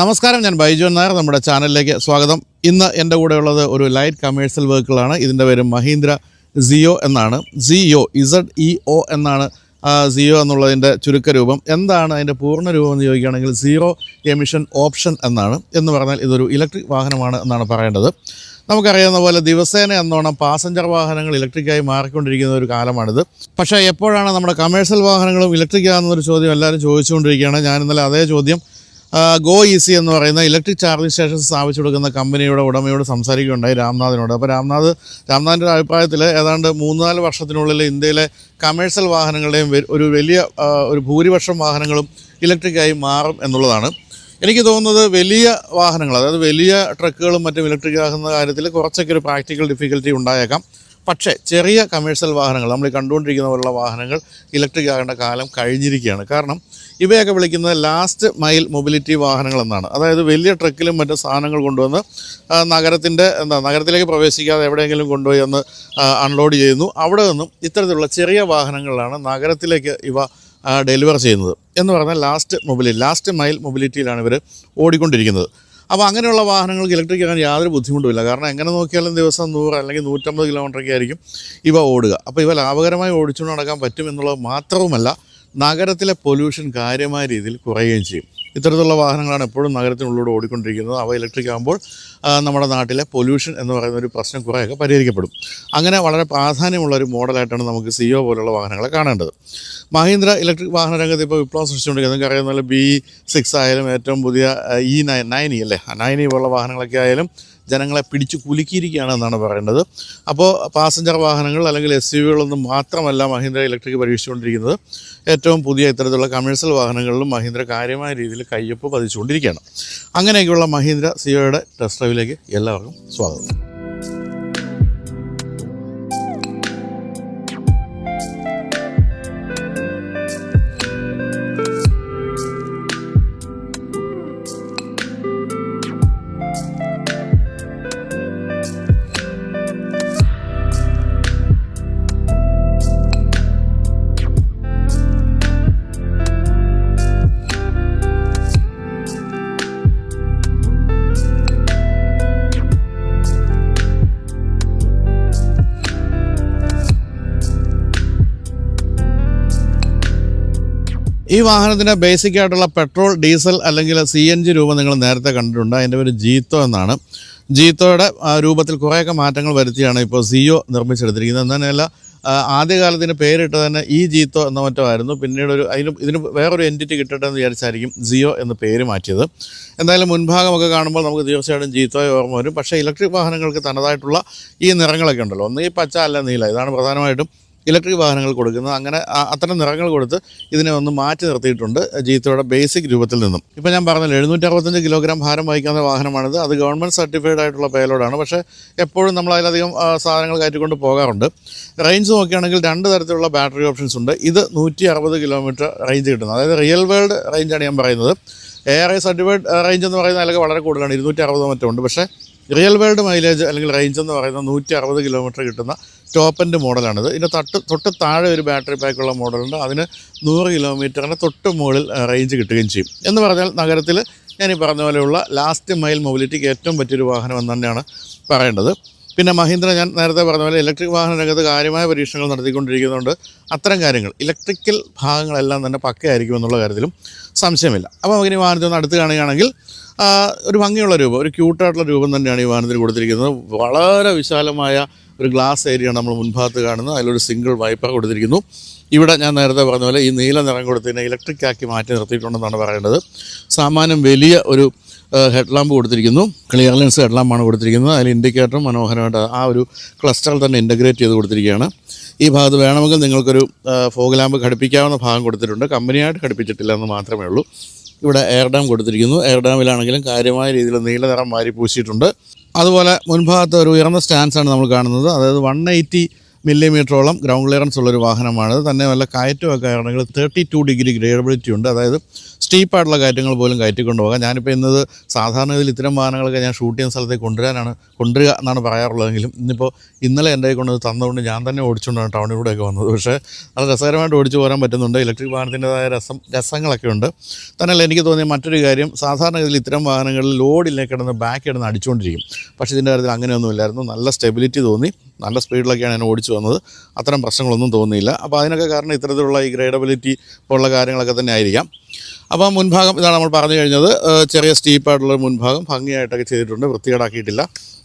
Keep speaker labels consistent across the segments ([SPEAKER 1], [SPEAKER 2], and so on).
[SPEAKER 1] നമസ്കാരം, ഞാൻ ബൈജു നായർ. നമ്മുടെ ചാനലിലേക്ക് സ്വാഗതം. ഇന്ന് എൻ്റെ കൂടെ ഉള്ളത് ഒരു ലൈറ്റ് കമേഴ്ഷ്യൽ വെഹിക്കിളാണ്. ഇതിൻ്റെ പേര് മഹീന്ദ്ര സിയോ എന്നാണ്. ZEO എന്നാണ് സിയോ എന്നുള്ളതിൻ്റെ ചുരുക്കരൂപം. എന്താണ് അതിൻ്റെ പൂർണ്ണ രൂപം എന്ന് ചോദിക്കുകയാണെങ്കിൽ സീറോ എമിഷൻ ഓപ്ഷൻ എന്നാണ്. എന്ന് പറഞ്ഞാൽ ഇതൊരു ഇലക്ട്രിക് വാഹനമാണ് എന്നാണ് പറയേണ്ടത്. നമുക്കറിയാവുന്ന പോലെ ദിവസേന എന്നോണം പാസഞ്ചർ വാഹനങ്ങൾ ഇലക്ട്രിക്കായി മാറിക്കൊണ്ടിരിക്കുന്ന ഒരു കാലമാണിത്. പക്ഷേ എപ്പോഴാണ് നമ്മുടെ കമേഴ്ഷ്യൽ വാഹനങ്ങളും ഇലക്ട്രിക് ആകുന്നൊരു ചോദ്യം എല്ലാവരും ചോദിച്ചുകൊണ്ടിരിക്കുകയാണ്. ഞാൻ ഇന്നലെ അതേ ചോദ്യം ഗോ ഈസി എന്ന് പറയുന്ന ഇലക്ട്രിക് ചാർജിങ് സ്റ്റേഷൻസ് സ്ഥാപിച്ചു കൊടുക്കുന്ന കമ്പനിയുടെ ഉടമയോട് സംസാരിക്കുകയുണ്ടായി, രാംനാഥിനോട്. അപ്പോൾ രാംനാഥിൻ്റെ അഭിപ്രായത്തിൽ ഏതാണ്ട് 3-4 വർഷത്തിനുള്ളിൽ ഇന്ത്യയിലെ കമേഴ്ഷ്യൽ വാഹനങ്ങളുടെയും ഒരു ഭൂരിപക്ഷം വാഹനങ്ങളും ഇലക്ട്രിക്കായി മാറും എന്നുള്ളതാണ്. എനിക്ക് തോന്നുന്നത് വലിയ വാഹനങ്ങൾ, അതായത് വലിയ ട്രക്കുകളും മറ്റും ഇലക്ട്രിക് ആകുന്ന കാര്യത്തിൽ കുറച്ചൊക്കെ ഒരു പ്രാക്ടിക്കൽ ഡിഫിക്കൽറ്റി ഉണ്ടായേക്കാം. പക്ഷേ ചെറിയ കമേഴ്ഷ്യൽ വാഹനങ്ങൾ, നമ്മൾ കണ്ടുകൊണ്ടിരിക്കുന്ന പോലുള്ള വാഹനങ്ങൾ ഇലക്ട്രിക് ആകേണ്ട കാലം കഴിഞ്ഞിരിക്കുകയാണ്. കാരണം ഇവയൊക്കെ വിളിക്കുന്നത് ലാസ്റ്റ് മൈൽ മൊബിലിറ്റി വാഹനങ്ങൾ എന്നാണ്. അതായത് വലിയ ട്രക്കിലും മറ്റു സാധനങ്ങൾ കൊണ്ടുവന്ന് നഗരത്തിലേക്ക് പ്രവേശിക്കാതെ എവിടെയെങ്കിലും കൊണ്ടുപോയി ഒന്ന് അൺലോഡ് ചെയ്യുന്നു. അവിടെ നിന്നും ഇത്തരത്തിലുള്ള ചെറിയ വാഹനങ്ങളിലാണ് നഗരത്തിലേക്ക് ഇവ ഡെലിവർ ചെയ്യുന്നത്. എന്ന് പറഞ്ഞാൽ ലാസ്റ്റ് മൈൽ മൊബിലിറ്റിയിലാണ് ഇവർ ഓടിക്കൊണ്ടിരിക്കുന്നത്. അപ്പോൾ അങ്ങനെയുള്ള വാഹനങ്ങൾക്ക് ഇലക്ട്രിക് ആകാൻ യാതൊരു ബുദ്ധിമുട്ടുമില്ല. കാരണം എങ്ങനെ നോക്കിയാലും ദിവസം 100 അല്ലെങ്കിൽ 150 കിലോമീറ്ററൊക്കെ ആയിരിക്കും ഇവ ഓടുക. അപ്പോൾ ഇവ ലാഭകരമായി ഓടിച്ചുകൊണ്ട് നടക്കാൻ പറ്റും എന്നുള്ളത് മാത്രവുമല്ല, നഗരത്തിലെ പൊല്യൂഷൻ കാര്യമായ രീതിയിൽ കുറയുകയും ചെയ്യും. ഇത്തരത്തിലുള്ള വാഹനങ്ങളാണ് എപ്പോഴും നഗരത്തിനുള്ളിലൂടെ ഓടിക്കൊണ്ടിരിക്കുന്നത്. അവ ഇലക്ട്രിക് ആകുമ്പോൾ നമ്മുടെ നാട്ടിലെ പൊല്യൂഷൻ എന്ന് പറയുന്ന ഒരു പ്രശ്നം കുറേയൊക്കെ പരിഹരിക്കപ്പെടും. അങ്ങനെ വളരെ പ്രാധാന്യമുള്ള ഒരു മോഡലായിട്ടാണ് നമുക്ക് സിയോ പോലുള്ള വാഹനങ്ങളെ കാണേണ്ടത്. മഹീന്ദ്ര ഇലക്ട്രിക് വാഹന രംഗത്ത് ഇപ്പോൾ വിപ്ലവം സൃഷ്ടിച്ചുകൊണ്ടിരിക്കുന്നത് നിങ്ങൾക്ക് അറിയാവുന്ന പോലെ B6 ആയാലും ഏറ്റവും പുതിയ E90 പോലുള്ള വാഹനങ്ങളൊക്കെ ആയാലും ജനങ്ങളെ പിടിച്ചു കുലുക്കിയിരിക്കുകയാണ് എന്നാണ് പറയേണ്ടത്. അപ്പോൾ പാസഞ്ചർ വാഹനങ്ങൾ അല്ലെങ്കിൽ SUV മാത്രമല്ല മഹീന്ദ്ര ഇലക്ട്രിക് പരീക്ഷിച്ചുകൊണ്ടിരിക്കുന്നത്. ഏറ്റവും പുതിയ ഇത്തരത്തിലുള്ള കമേഴ്ഷ്യൽ വാഹനങ്ങളിലും മഹീന്ദ്ര കാര്യമായ രീതിയിൽ കയ്യൊപ്പ് പതിച്ചുകൊണ്ടിരിക്കുകയാണ്. അങ്ങനെയൊക്കെയുള്ള മഹീന്ദ്ര സിയോയുടെ ടെസ്റ്റ് ഡ്രൈവിലേക്ക് എല്ലാവർക്കും സ്വാഗതം. ഈ വാഹനത്തിൻ്റെ ബേസിക് ആയിട്ടുള്ള പെട്രോൾ, ഡീസൽ അല്ലെങ്കിൽ CNG രൂപം നിങ്ങൾ നേരത്തെ കണ്ടിട്ടുണ്ട്. അതിൻ്റെ പേര് ജീത്തോ എന്നാണ്. ജീത്തോയുടെ രൂപത്തിൽ കുറേയൊക്കെ മാറ്റങ്ങൾ വരുത്തിയാണ് ഇപ്പോൾ സിയോ നിർമ്മിച്ചെടുത്തിരിക്കുന്നത്. എന്നതന്നെയല്ല, ആദ്യകാലത്തിന് പേരിട്ട് തന്നെ ഈ ജീത്തോ എന്ന മറ്റോ ആയിരുന്നു. പിന്നീട് ഇതിന് വേറൊരു എൻറ്റിറ്റി കിട്ടട്ടെ എന്ന് വിചാരിച്ചായിരിക്കും സിയോ എന്ന് പേര് മാറ്റിയത്. എന്തായാലും മുൻഭാഗമൊക്കെ കാണുമ്പോൾ നമുക്ക് തീർച്ചയായിട്ടും ജീത്തോയെ ഓർമ്മ വരും. പക്ഷേ ഇലക്ട്രിക് വാഹനങ്ങൾക്ക് തനതായിട്ടുള്ള ഈ നിറങ്ങളൊക്കെ ഉണ്ടല്ലോ, ഒന്ന് ഈ പച്ച അല്ല നീല, ഇതാണ് പ്രധാനമായിട്ടും ഇലക്ട്രിക് വാഹനങ്ങൾ കൊടുക്കുന്നത്. അങ്ങനെ അത്തരം നിറങ്ങൾ കൊടുത്ത് ഇതിനെ ഒന്ന് മാറ്റി നിർത്തിയിട്ടുണ്ട് ജീത്തോയുടെ ബേസിക് രൂപത്തിൽ നിന്നും. ഇപ്പോൾ ഞാൻ പറഞ്ഞല്ലോ, 765 കിലോഗ്രാം ഭാരം വഹിക്കുന്ന വാഹനമാണിത്. അത് ഗവൺമെൻറ് സർട്ടിഫൈഡ് ആയിട്ടുള്ള പേലോഡാണ്. പക്ഷേ എപ്പോഴും നമ്മൾ അതിലധികം സാധനങ്ങൾ കയറ്റിക്കൊണ്ട് പോകാറുണ്ട്. റേഞ്ച് നോക്കുകയാണെങ്കിൽ 2 തരത്തിലുള്ള ബാറ്ററി ഓപ്ഷൻസ് ഉണ്ട്. ഇത് 160 കിലോമീറ്റർ റേഞ്ച് കിട്ടുന്നത്, അതായത് റിയൽ വേൾഡ് റേഞ്ചാണ് ഞാൻ പറയുന്നത്. ARI സർട്ടിഫൈഡ് റേഞ്ച് എന്ന് പറയുന്ന അതിലൊക്കെ വളരെ കൂടുതലാണ്, 260 മറ്റോ ഉണ്ട്. പക്ഷേ റിയൽ വേൾഡ് മൈലേജ് അല്ലെങ്കിൽ റേഞ്ച് എന്ന് പറയുന്നത് 160 കിലോമീറ്റർ കിട്ടുന്ന ടോപ്പ് എൻഡ് മോഡലാണിത്. ഇതിൻ്റെ തൊട്ട് താഴെ ഒരു ബാറ്ററി പാക്കുള്ള മോഡലുണ്ട്. അതിന് 100 കിലോമീറ്ററിന് തൊട്ട് മുകളിൽ റേഞ്ച് കിട്ടുകയും ചെയ്യും. എന്ന് പറഞ്ഞാൽ നഗരത്തിൽ ഞാൻ ഈ പറഞ്ഞ പോലെയുള്ള ലാസ്റ്റ് മൈൽ മൊബിലിറ്റിക്ക് ഏറ്റവും പറ്റിയൊരു വാഹനം എന്ന് തന്നെയാണ് പറയേണ്ടത്. പിന്നെ മഹീന്ദ്ര, ഞാൻ നേരത്തെ പറഞ്ഞ പോലെ ഇലക്ട്രിക് വാഹന രംഗത്ത് കാര്യമായ പരീക്ഷണങ്ങൾ നടത്തിക്കൊണ്ടിരിക്കുന്നതുകൊണ്ട് അത്തരം കാര്യങ്ങൾ, ഇലക്ട്രിക്കൽ ഭാഗങ്ങളെല്ലാം തന്നെ പക്കയായിരിക്കും എന്നുള്ള കാര്യത്തിലും സംശയമില്ല. അപ്പോൾ നമുക്കിനി വാഹനത്തിൽ ഒന്ന് അടുത്ത് കാണുകയാണെങ്കിൽ ഒരു ഭംഗിയുള്ള രൂപം, ഒരു ക്യൂട്ടായിട്ടുള്ള രൂപം തന്നെയാണ് ഈ വാഹനത്തിൽ കൊടുത്തിരിക്കുന്നത്. വളരെ വിശാലമായ ഒരു ഗ്ലാസ് ഏരിയയാണ് നമ്മൾ മുൻഭാഗത്ത് കാണുന്നത്. അതിലൊരു സിംഗിൾ വൈപ്പർ കൊടുത്തിരിക്കുന്നു. ഇവിടെ ഞാൻ നേരത്തെ പറഞ്ഞ പോലെ ഈ നീല നിറം കൊടുത്തതിനെ ഇലക്ട്രിക് ആക്കി മാറ്റി നിർത്തിയിട്ടുണ്ടെന്നാണ് പറയേണ്ടത്. സാമാന്യം വലിയ ഒരു ഹെഡ് ലാമ്പ് കൊടുത്തിരിക്കുന്നു. ക്ലിയർ ലെൻസ് ഹെഡ് ലാമ്പാണ് കൊടുത്തിരിക്കുന്നത്. അതിൽ ഇൻഡിക്കേറ്ററും മനോഹരമായിട്ട് ആ ഒരു ക്ലസ്റ്ററിൽ തന്നെ ഇൻ്റഗ്രേറ്റ് ചെയ്ത് കൊടുത്തിരിക്കുകയാണ്. ഈ ഭാഗത്ത് വേണമെങ്കിൽ നിങ്ങൾക്കൊരു ഫോഗ് ലാമ്പ് ഘടിപ്പിക്കാവുന്ന ഭാഗം കൊടുത്തിട്ടുണ്ട്. കമ്പനിയായിട്ട് ഘടിപ്പിച്ചിട്ടില്ല എന്ന് മാത്രമേ ഉള്ളൂ. ഇവിടെ എയർ ഡാം കൊടുത്തിരിക്കുന്നു. എയർ ഡാമിലാണെങ്കിലും കാര്യമായ രീതിയിൽ നീല നിറം വാരി പൂശിയിട്ടുണ്ട്. അതുപോലെ മുൻഭാഗത്ത് ഒരു ഉയർന്ന സ്റ്റാൻസാണ് നമ്മൾ കാണുന്നത്. അതായത് 180 മില്ലിമീറ്ററോളം ഗ്രൗണ്ട് ക്ലിയറൻസ് ഉള്ളൊരു വാഹനമാണ്. തന്നെ വല്ല കയറ്റമൊക്കെ ആണെങ്കിൽ 32 ഡിഗ്രി ഗ്രേഡബിലിറ്റി ഉണ്ട്. അതായത് സ്റ്റീപ്പായിട്ടുള്ള കയറ്റങ്ങൾ പോലും കയറ്റിക്കൊണ്ട് പോകാം. ഞാനിപ്പോൾ ഇന്നത് സാധാരണ ഇതിൽ ഇത്തരം വാഹനങ്ങളൊക്കെ ഞാൻ ഷൂട്ട് ചെയ്യുന്ന സ്ഥലത്തേക്ക് കൊണ്ടുവരിക എന്നാണ് പറയാറുള്ളതെങ്കിലും ഇന്നലെ എൻ്റെ കൈ കൊണ്ടത് തന്നുകൊണ്ട് ഞാൻ തന്നെ ഓടിച്ചുകൊണ്ടാണ് ടൗണിലൂടെയൊക്കെ വന്നത്. പക്ഷേ അത് രസകരമായിട്ട് ഓടിച്ചു പോരാൻ പറ്റുന്നുണ്ട്. ഇലക്ട്രിക് വാഹനത്തിൻ്റെതായ രസങ്ങളൊക്കെ ഉണ്ട്. തന്നെയല്ല എനിക്ക് തോന്നിയ മറ്റൊരു കാര്യം, സാധാരണ ഇതിൽ ഇത്തരം വാഹനങ്ങളിൽ ലോഡിലേക്ക് കിടന്ന് ബാക്ക് കിടന്ന് അടിച്ചുകൊണ്ടിരിക്കും. പക്ഷേ ഇതിൻ്റെ കാര്യത്തിൽ അങ്ങനെയൊന്നുമില്ലായിരുന്നു. നല്ല സ്റ്റെബിലിറ്റി തോന്നി, നല്ല സ്പീഡിലൊക്കെയാണ് ഞാൻ ഓടിച്ചു വന്നത്. അത്തരം പ്രശ്നങ്ങളൊന്നും തോന്നിയില്ല. അപ്പോൾ അതിനൊക്കെ കാരണം ഇത്തരത്തിലുള്ള ഈ ഗ്രേഡബിലിറ്റി പോലുള്ള കാര്യങ്ങളൊക്കെ തന്നെ ആയിരിക്കാം. അപ്പോൾ മുൻഭാഗം ഇതാണ് നമ്മൾ പറഞ്ഞു കഴിഞ്ഞത്. ചെറിയ സ്റ്റീപ്പായിട്ടുള്ള മുൻഭാഗം ഭംഗിയായിട്ടൊക്കെ ചെയ്തിട്ടുണ്ട്, വൃത്തികേടാക്കിയിട്ടില്ല.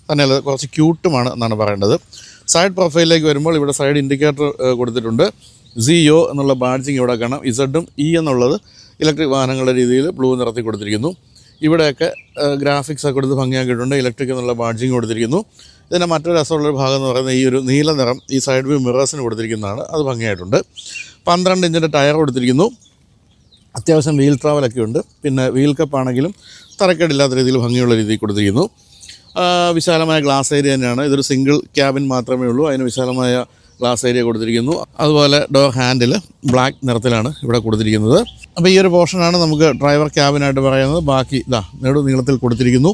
[SPEAKER 1] തന്നെയല്ല കുറച്ച് ക്യൂട്ടുമാണ് എന്നാണ് പറയേണ്ടത്. സൈഡ് പ്രൊഫൈലിലേക്ക് വരുമ്പോൾ ഇവിടെ സൈഡ് ഇൻഡിക്കേറ്റർ കൊടുത്തിട്ടുണ്ട്. ZO എന്നുള്ള ബാഡ്ജിങ് ഇവിടെ കാണാം. ഇസഡും E എന്നുള്ളത് ഇലക്ട്രിക് വാഹനങ്ങളുടെ രീതിയിൽ ബ്ലൂ നിറത്തിൽ കൊടുത്തിരിക്കുന്നു. ഇവിടെയൊക്കെ ഗ്രാഫിക്സൊക്കെ കൊടുത്ത് ഭംഗിയാക്കിയിട്ടുണ്ട്. ഇലക്ട്രിക് എന്നുള്ള ബാഡ്ജിങ് കൊടുത്തിരിക്കുന്നു. ഇതിൻ്റെ മറ്റൊരു രസമുള്ളൊരു ഭാഗം എന്ന് പറയുന്നത് ഈ ഒരു നീല നിറം ഈ സൈഡ് വ്യൂ മിറേഴ്സിന് കൊടുത്തിരിക്കുന്നതാണ്. അത് ഭംഗിയായിട്ടുണ്ട്. 12 ഇഞ്ചിൻ്റെ ടയർ കൊടുത്തിരിക്കുന്നു. അത്യാവശ്യം വീൽ ട്രാവലൊക്കെ ഉണ്ട്. പിന്നെ വീൽ കപ്പാണെങ്കിലും തരക്കേടില്ലാത്ത രീതിയിൽ ഭംഗിയുള്ള രീതിയിൽ കൊടുത്തിരിക്കുന്നു. വിശാലമായ ഗ്ലാസ് ഏരിയ തന്നെയാണ്. ഇതൊരു സിംഗിൾ ക്യാബിൻ മാത്രമേ ഉള്ളൂ. അതിന് വിശാലമായ ഗ്ലാസ് ഏരിയ കൊടുത്തിരിക്കുന്നു. അതുപോലെ ഡോർ ഹാൻഡിൽ ബ്ലാക്ക് നിറത്തിലാണ് ഇവിടെ കൊടുത്തിരിക്കുന്നത്. അപ്പോൾ ഈ ഒരു പോർഷനാണ് നമുക്ക് ഡ്രൈവർ ക്യാബിനായിട്ട് പറയുന്നത്. ബാക്കി നീളത്തിൽ കൊടുത്തിരിക്കുന്നു.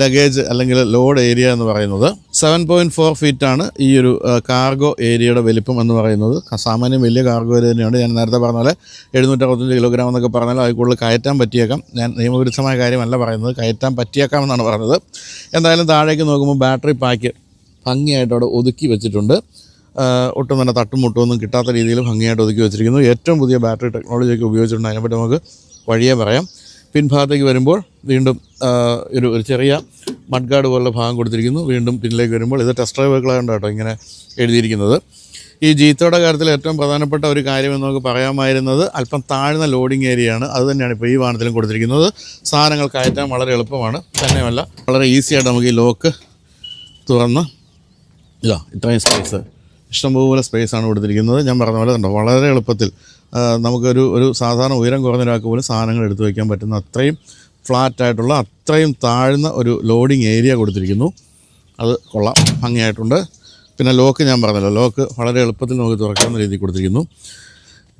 [SPEAKER 1] ലഗേജ് അല്ലെങ്കിൽ ലോഡ് ഏരിയ എന്ന് പറയുന്നത് 7.4 ഫീറ്റാണ് ഈ ഒരു കാർഗോ ഏരിയയുടെ വലിപ്പം എന്ന് പറയുന്നത്. സാമാന്യം വലിയ കാർഗോ ഏരിയ തന്നെയാണ്. ഞാൻ നേരത്തെ പറഞ്ഞ പോലെ 765 കിലോഗ്രാം എന്നൊക്കെ പറഞ്ഞാൽ അതിൽ കൂടുതൽ കയറ്റാൻ പറ്റിയേക്കാം. ഞാൻ നിയമവിരുദ്ധമായ കാര്യമല്ല പറയുന്നത്, കയറ്റാൻ പറ്റിയേക്കാം എന്നാണ് പറഞ്ഞത്. എന്തായാലും താഴേക്ക് നോക്കുമ്പോൾ ബാറ്ററി പാക്ക് ഭംഗിയായിട്ട് അവിടെ ഒതുക്കി വെച്ചിട്ടുണ്ട്. ഒട്ടും തന്നെ തട്ടും മുട്ടുമൊന്നും കിട്ടാത്ത രീതിയിൽ ഭംഗിയായിട്ട് ഒതുക്കി വെച്ചിരിക്കുന്നു. ഏറ്റവും പുതിയ ബാറ്ററി ടെക്നോളജിയൊക്കെ ഉപയോഗിച്ചിട്ടുണ്ട്. അതിനെപ്പറ്റി നമുക്ക് വഴിയേ പറയാം. പിൻഭാഗത്തേക്ക് വരുമ്പോൾ വീണ്ടും ഒരു ചെറിയ മഡ് ഗാർഡ് പോലുള്ള ഭാഗം കൊടുത്തിരിക്കുന്നു. വീണ്ടും പിന്നിലേക്ക് വരുമ്പോൾ ഇത് ടെസ്റ്റ് ഡ്രൈവ് വെഹിക്കിളാണ് കേട്ടോ ഇങ്ങനെ എഴുതിയിരിക്കുന്നത്. ഈ ജീത്തോയുടെ കാര്യത്തിൽ ഏറ്റവും പ്രധാനപ്പെട്ട ഒരു കാര്യമെന്ന് നമുക്ക് പറയാമായിരുന്നത് അല്പം താഴ്ന്ന ലോഡിങ് ഏരിയയാണ്. അത് തന്നെയാണ് ഇപ്പോൾ ഈ വാഹനത്തിലും കൊടുത്തിരിക്കുന്നത്. സാധനങ്ങൾ കയറ്റാൻ വളരെ എളുപ്പമാണ്. തന്നെയുമല്ല വളരെ ഈസിയായിട്ട് നമുക്ക് ഈ ലോക്ക് തുറന്ന് ഇത്രയും സ്പേസ്, ഇഷ്ടംപോലെ സ്പേസാണ് കൊടുത്തിരിക്കുന്നത്. ഞാൻ പറഞ്ഞ പോലെ കണ്ടോ, വളരെ എളുപ്പത്തിൽ നമുക്കൊരു സാധാരണ ഉയരം കുറഞ്ഞ ഒരാൾക്ക് പോലും സാധനങ്ങൾ എടുത്തു വയ്ക്കാൻ പറ്റുന്ന അത്രയും ഫ്ലാറ്റായിട്ടുള്ള അത്രയും താഴ്ന്ന ഒരു ലോഡിങ് ഏരിയ കൊടുത്തിരിക്കുന്നു. അത് കൊള്ളാം, ഭംഗിയായിട്ടുണ്ട്. പിന്നെ ലോക്ക് ഞാൻ പറഞ്ഞല്ലോ, ലോക്ക് വളരെ എളുപ്പത്തിൽ നമുക്ക് തുറക്കാവുന്ന രീതിയിൽ കൊടുത്തിരിക്കുന്നു.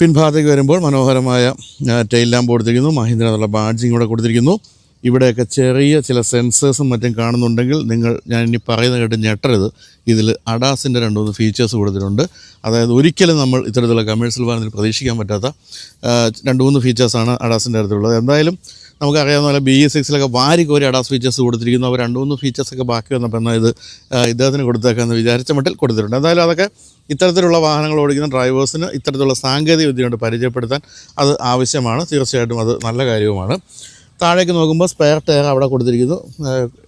[SPEAKER 1] പിൻഭാഗത്തേക്ക് വരുമ്പോൾ മനോഹരമായ ടെയിൽ ലാമ്പ് കൊടുത്തിരിക്കുന്നു. മഹീന്ദ്ര എന്നുള്ള ബാഡ്ജിങ് ഇവിടെ കൊടുത്തിരിക്കുന്നു. ഇവിടെയൊക്കെ ചെറിയ ചില സെൻസേഴ്സും മറ്റും കാണുന്നുണ്ടെങ്കിൽ ഞാൻ ഇനി പറയുന്നത് കേട്ട് ഞെട്ടരുത്. ഇതിൽ അഡാസിൻ്റെ 2-3 ഫീച്ചേഴ്സ് കൊടുത്തിട്ടുണ്ട്. അതായത് ഒരിക്കലും നമ്മൾ ഇത്തരത്തിലുള്ള കമേഴ്ഷ്യൽ വാഹനത്തിൽ പ്രതീക്ഷിക്കാൻ പറ്റാത്ത 2-3 ഫീച്ചേഴ്സാണ് അഡാസിൻ്റെ അടുത്തുള്ളത്. എന്തായാലും നമുക്കറിയാവുന്ന പോലെ BE6 വാരിക്കോരി അഡാസ് ഫീച്ചേഴ്സ് കൊടുത്തിരിക്കുന്നു. അവർ 2-3 ഫീച്ചേഴ്സൊക്കെ ബാക്കി വന്നപ്പോൾ എന്നാൽ ഇത് ഇദ്ദേഹത്തിന് കൊടുത്തേക്കാമെന്ന് വിചാരിച്ച മട്ടിൽ കൊടുത്തിട്ടുണ്ട്. എന്തായാലും അതൊക്കെ ഇത്തരത്തിലുള്ള വാഹനങ്ങൾ ഓടിക്കുന്ന ഡ്രൈവേഴ്സിന് ഇത്തരത്തിലുള്ള സാങ്കേതിക വിദ്യ കൊണ്ട് പരിചയപ്പെടുത്താൻ അത് ആവശ്യമാണ്. തീർച്ചയായിട്ടും അത് നല്ല കാര്യവുമാണ്. താഴേക്ക് നോക്കുമ്പോൾ സ്പെയർ ടയർ അവിടെ കൊടുത്തിരിക്കുന്നു.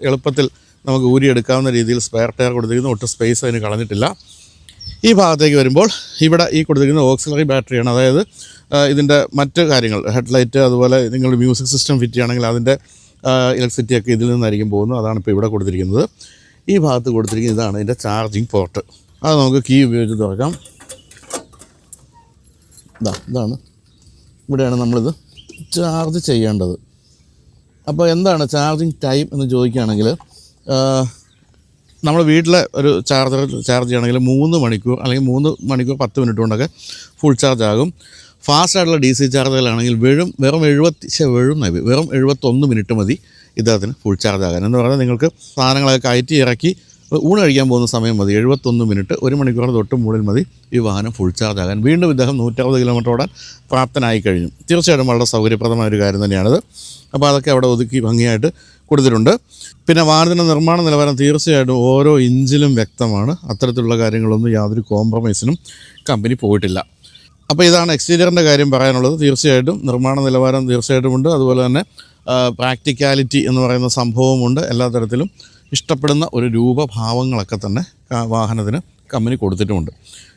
[SPEAKER 1] എളുപ്പത്തിൽ നമുക്ക് ഊരിയെടുക്കാവുന്ന രീതിയിൽ സ്പെയർ ടയർ കൊടുത്തിരിക്കുന്നു. ഒട്ടും സ്പേസ് അതിന് കളഞ്ഞിട്ടില്ല. ഈ ഭാഗത്തേക്ക് വരുമ്പോൾ ഇവിടെ ഈ കൊടുത്തിരിക്കുന്ന ഓക്സിലറി ബാറ്ററിയാണ്. അതായത് ഇതിൻ്റെ മറ്റ് കാര്യങ്ങൾ, ഹെഡ്ലൈറ്റ്, അതുപോലെ നിങ്ങൾ മ്യൂസിക് സിസ്റ്റം ഫിറ്റ് ചെയ്യുകയാണെങ്കിൽ അതിൻ്റെ ഇലക്ട്രിസിറ്റിയൊക്കെ ഇതിൽ നിന്നായിരിക്കും പോകുന്നത്. അതാണ് ഇപ്പോൾ ഇവിടെ കൊടുത്തിരിക്കുന്നത്. ഈ ഭാഗത്ത് കൊടുത്തിരിക്കുന്നത് ഇതാണ് ഇതിൻ്റെ ചാർജിങ് പോർട്ട്. അത് നമുക്ക് കീ ഉപയോഗിച്ച് തുറക്കാം. ഇതാണ്, ഇവിടെയാണ് നമ്മളിത് ചാർജ് ചെയ്യേണ്ടത്. അപ്പോൾ എന്താണ് ചാർജിങ് ടൈം എന്ന് ചോദിക്കുകയാണെങ്കിൽ, നമ്മൾ വീട്ടിലെ ഒരു ചാർജർ ചാർജ് ചെയ്യുകയാണെങ്കിൽ 3 മണിക്കൂർ അല്ലെങ്കിൽ 3 മണിക്കൂർ 10 മിനിറ്റ് കൊണ്ടൊക്കെ ഫുൾ ചാർജ് ആകും. ഫാസ്റ്റായിട്ടുള്ള DC ചാർജറുകളാണെങ്കിൽ വെറും 71 മിനിറ്റ് മതി ഇദ്ദേഹത്തിന് ഫുൾ ചാർജ് ആകാൻ. എന്ന് പറഞ്ഞാൽ നിങ്ങൾക്ക് സാധനങ്ങളൊക്കെ കയറ്റി ഇറക്കി ഊണ് കഴിക്കാൻ പോകുന്ന സമയം മതി. 71 മിനിറ്റ്, 1 മണിക്കൂറിന് തൊട്ട് മുകളിൽ മതി ഈ വാഹനം ഫുൾ ചാർജ് ആകാൻ. വീണ്ടും ഇദ്ദേഹം 160 കിലോമീറ്റർ ഓടാൻ പ്രാപ്തനായി കഴിഞ്ഞു. തീർച്ചയായിട്ടും വളരെ സൗകര്യപ്രദമായ ഒരു കാര്യം തന്നെയാണിത്. അപ്പോൾ അതൊക്കെ അവിടെ ഒതുക്കി ഭംഗിയായിട്ട് കൊടുത്തിട്ടുണ്ട്. പിന്നെ വാഹനത്തിൻ്റെ നിർമ്മാണ നിലവാരം തീർച്ചയായിട്ടും ഓരോ ഇഞ്ചിലും വ്യക്തമാണ്. അത്തരത്തിലുള്ള കാര്യങ്ങളൊന്നും യാതൊരു കോംപ്രമൈസിനും കമ്പനി പോയിട്ടില്ല. അപ്പോൾ ഇതാണ് എക്സ്റ്റീരിയറിൻ്റെ കാര്യം പറയാനുള്ളത്. തീർച്ചയായിട്ടും നിർമ്മാണ നിലവാരം തീർച്ചയായിട്ടുമുണ്ട്. അതുപോലെ തന്നെ പ്രാക്ടിക്കാലിറ്റി എന്ന് പറയുന്ന സംഭവമുണ്ട്. എല്ലാ തരത്തിലും ഇഷ്ടപ്പെടുന്ന ഒരു രൂപഭാവങ്ങളൊക്കെ തന്നെ വാഹനത്തിന് കമ്പനി കൊടുത്തിട്ടുമുണ്ട്.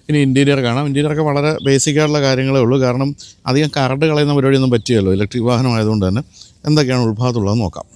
[SPEAKER 1] ഇനി ഇൻറ്റീരിയർ കാണാം. ഇൻറ്റീരിയറൊക്കെ വളരെ ബേസിക്കായിട്ടുള്ള കാര്യങ്ങളേ ഉള്ളൂ. കാരണം അധികം കറണ്ട് കളയുന്ന പരിപാടിയൊന്നും പറ്റിയല്ലോ. ഇലക്ട്രിക് വാഹനമായതുകൊണ്ട് തന്നെ എന്തൊക്കെയാണ് ഉൾഭാഗത്തുള്ളത് നോക്കാം.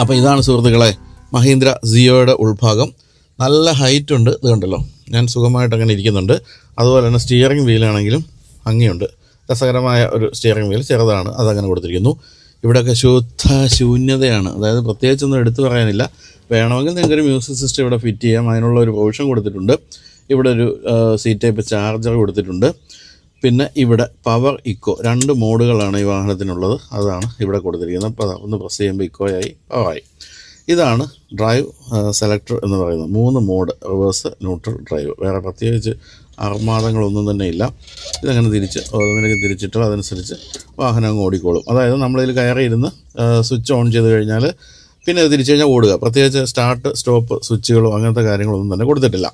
[SPEAKER 1] അപ്പോൾ ഇതാണ് സുഹൃത്തുക്കളെ മഹീന്ദ്ര സിയോയുടെ ഉൾഭാഗം. നല്ല ഹൈറ്റ് ഉണ്ട്, ഇത് കണ്ടല്ലോ, ഞാൻ സുഖമായിട്ട് അങ്ങനെ ഇരിക്കുന്നുണ്ട്. അതുപോലെ തന്നെ സ്റ്റിയറിംഗ് വീലാണെങ്കിലും ഭംഗിയുണ്ട്, രസകരമായ ഒരു സ്റ്റിയറിംഗ് വീൽ, ചെറുതാണ്, അതങ്ങനെ കൊടുത്തിരിക്കുന്നു. ഇവിടെയൊക്കെ ശൂന്യതയാണ്, അതായത് പ്രത്യേകിച്ചൊന്നും എടുത്തു പറയാനില്ല. വേണമെങ്കിൽ നിങ്ങൾക്കൊരു മ്യൂസിക് സിസ്റ്റം ഇവിടെ ഫിറ്റ് ചെയ്യാം, അതിനുള്ള ഒരു പ്രൊവിഷൻ കൊടുത്തിട്ടുണ്ട്. ഇവിടെ ഒരു സി ടൈപ്പ് ചാർജർ കൊടുത്തിട്ടുണ്ട്. പിന്നെ ഇവിടെ പവർ ഇക്കോ, 2 മോഡുകളാണ് ഈ വാഹനത്തിനുള്ളത്, അതാണ് ഇവിടെ കൊടുത്തിരിക്കുന്നത്. അപ്പോൾ ഒന്ന് പ്രസ് ചെയ്യുമ്പോൾ ഇക്കോയായി, പവറായി. ഇതാണ് ഡ്രൈവ് സെലക്ടർ എന്ന് പറയുന്നത്. 3 മോഡ്, റിവേഴ്സ്, ന്യൂട്രൽ, ഡ്രൈവ്. വേറെ പ്രത്യേകിച്ച് അർമാദങ്ങളൊന്നും തന്നെ ഇല്ല. ഇതങ്ങനെ ഓരോന്നിലേക്ക് തിരിച്ചിട്ട് അതനുസരിച്ച് വാഹനം അങ്ങ് ഓടിക്കോളും. അതായത് നമ്മളിതിൽ കയറിയിരുന്ന് സ്വിച്ച് ഓൺ ചെയ്ത് കഴിഞ്ഞാൽ പിന്നെ അത് തിരിച്ചു കഴിഞ്ഞാൽ ഓടുക. പ്രത്യേകിച്ച് സ്റ്റാർട്ട് സ്റ്റോപ്പ് സ്വിച്ചുകളോ അങ്ങനത്തെ കാര്യങ്ങളൊന്നും തന്നെ കൊടുത്തിട്ടില്ല.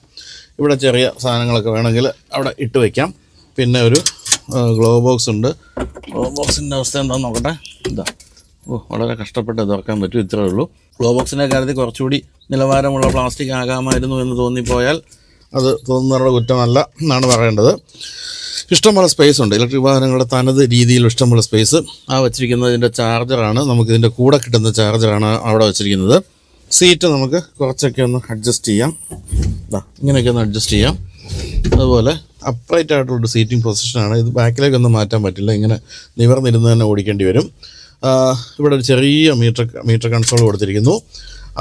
[SPEAKER 1] ഇവിടെ ചെറിയ സാധനങ്ങളൊക്കെ വേണമെങ്കിൽ അവിടെ ഇട്ട് വയ്ക്കാം. പിന്നെ ഒരു ഗ്ലോ ബോക്സ് ഉണ്ട്. ഗ്ലോ ബോക്സിൻ്റെ അവസ്ഥ എന്താണെന്ന് നോക്കട്ടെ. ഇതാ, വളരെ കഷ്ടപ്പെട്ട് തുറക്കാൻ പറ്റും, ഇത്രയേ ഉള്ളൂ. ഗ്ലോ ബോക്സിൻ്റെ കാര്യത്തിൽ കുറച്ചുകൂടി നിലവാരമുള്ള പ്ലാസ്റ്റിക് ആകാമായിരുന്നു എന്ന് തോന്നിപ്പോയാൽ അത് തോന്നുന്നവരുടെ കുറ്റമല്ല എന്നാണ് പറയേണ്ടത്. ഇഷ്ടംപോലെ സ്പേസ് ഉണ്ട്. ഇലക്ട്രിക് വാഹനങ്ങളുടെ തനത് രീതിയിൽ ഇഷ്ടംപോലെ സ്പേസ്. വച്ചിരിക്കുന്നത് ഇതിൻ്റെ ചാർജറാണ്, നമുക്കിതിൻ്റെ കൂടെ കിട്ടുന്ന ചാർജറാണ് അവിടെ വച്ചിരിക്കുന്നത്. സീറ്റ് നമുക്ക് കുറച്ചൊക്കെ ഒന്ന് അഡ്ജസ്റ്റ് ചെയ്യാം, ഇങ്ങനെയൊക്കെ ഒന്ന് അഡ്ജസ്റ്റ് ചെയ്യാം. അതുപോലെ അപ്രൈറ്റ് ആയിട്ടുള്ളൊരു സീറ്റിംഗ് പൊസിഷനാണ്. ഇത് ബാക്കിലേക്കൊന്നും മാറ്റാൻ പറ്റില്ല, ഇങ്ങനെ നിവർന്നിരുന്ന് തന്നെ ഓടിക്കേണ്ടി വരും. ഇവിടെ ഒരു ചെറിയ മീറ്റർ കൺസോൾ കൊടുത്തിരിക്കുന്നു.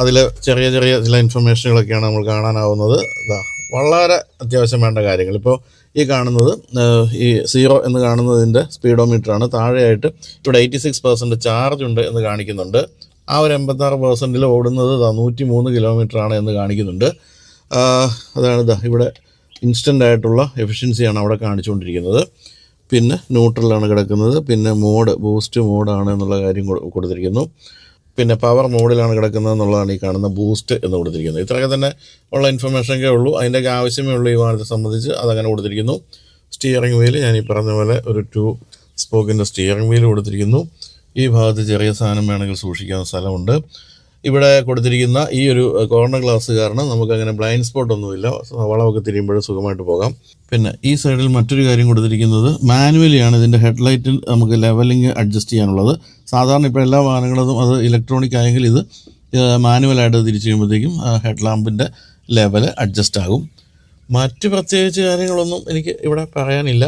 [SPEAKER 1] അതിൽ ചെറിയ ചില ഇൻഫർമേഷനുകളൊക്കെയാണ് നമ്മൾ കാണാനാവുന്നത്. വളരെ അത്യാവശ്യം വേണ്ട കാര്യങ്ങൾ. ഇപ്പോൾ ഈ കാണുന്നത് ഈ 0 എന്ന് കാണുന്നതിൻ്റെ സ്പീഡോമീറ്ററാണ്. താഴെയായിട്ട് ഇവിടെ 86% ചാർജ് ഉണ്ട് എന്ന് കാണിക്കുന്നുണ്ട്. ആ ഒരു 86% ഓടുന്നത് 103 കിലോമീറ്ററാണ് എന്ന് കാണിക്കുന്നുണ്ട്. അതാണ് ഇവിടെ ഇൻസ്റ്റൻ്റ് ആയിട്ടുള്ള എഫിഷ്യൻസിയാണ് അവിടെ കാണിച്ചുകൊണ്ടിരിക്കുന്നത്. പിന്നെ ന്യൂട്രലാണ് കിടക്കുന്നത്. പിന്നെ മോഡ് ബൂസ്റ്റ് മോഡാണ് എന്നുള്ള കാര്യം കൊടുത്തിരിക്കുന്നു. പിന്നെ പവർ മോഡിലാണ് കിടക്കുന്നത് എന്നുള്ളതാണ് ഈ കാണുന്ന ബൂസ്റ്റ് എന്ന് കൊടുത്തിരിക്കുന്നത്. ഇത്രയൊക്കെ തന്നെ ഉള്ള ഇൻഫർമേഷനൊക്കെ ഉള്ളൂ, അതിൻ്റെയൊക്കെ ആവശ്യമേ ഉള്ളൂ ഈ വാഹനത്തെ സംബന്ധിച്ച്. അതങ്ങനെ കൊടുത്തിരിക്കുന്നു. സ്റ്റിയറിംഗ് വീല് ഞാൻ ഈ പറഞ്ഞ പോലെ ഒരു 2 സ്പോക്കിൻ്റെ സ്റ്റിയറിംഗ് വീല് കൊടുത്തിരിക്കുന്നു. ഈ ഭാഗത്ത് ചെറിയ സാധനം വേണമെങ്കിൽ സൂക്ഷിക്കാവുന്ന സ്ഥലമുണ്ട്. ഇവിടെ കൊടുത്തിരിക്കുന്ന ഈ ഒരു കോർണർ ഗ്ലാസ് കാരണം നമുക്കങ്ങനെ ബ്ലൈൻഡ് സ്പോട്ടൊന്നുമില്ല, വളമൊക്കെ തിരിയുമ്പോഴും സുഖമായിട്ട് പോകാം. പിന്നെ ഈ സൈഡിൽ മറ്റൊരു കാര്യം കൊടുത്തിരിക്കുന്നത് മാനുവലിയാണ്. ഇതിൻ്റെ ഹെഡ്ലൈറ്റിൽ നമുക്ക് ലെവലിംഗ് അഡ്ജസ്റ്റ് ചെയ്യാനുള്ളത്. സാധാരണ ഇപ്പോൾ എല്ലാ വാഹനങ്ങളും അത് ഇലക്ട്രോണിക് ആയെങ്കിൽ ഇത് മാനുവലായിട്ട് തിരിച്ചു കഴിയുമ്പോഴത്തേക്കും ഹെഡ് ലാമ്പിൻ്റെ ലെവൽ അഡ്ജസ്റ്റ് ആകും. മറ്റ് പ്രത്യേകിച്ച് കാര്യങ്ങളൊന്നും എനിക്ക് ഇവിടെ പറയാനില്ല.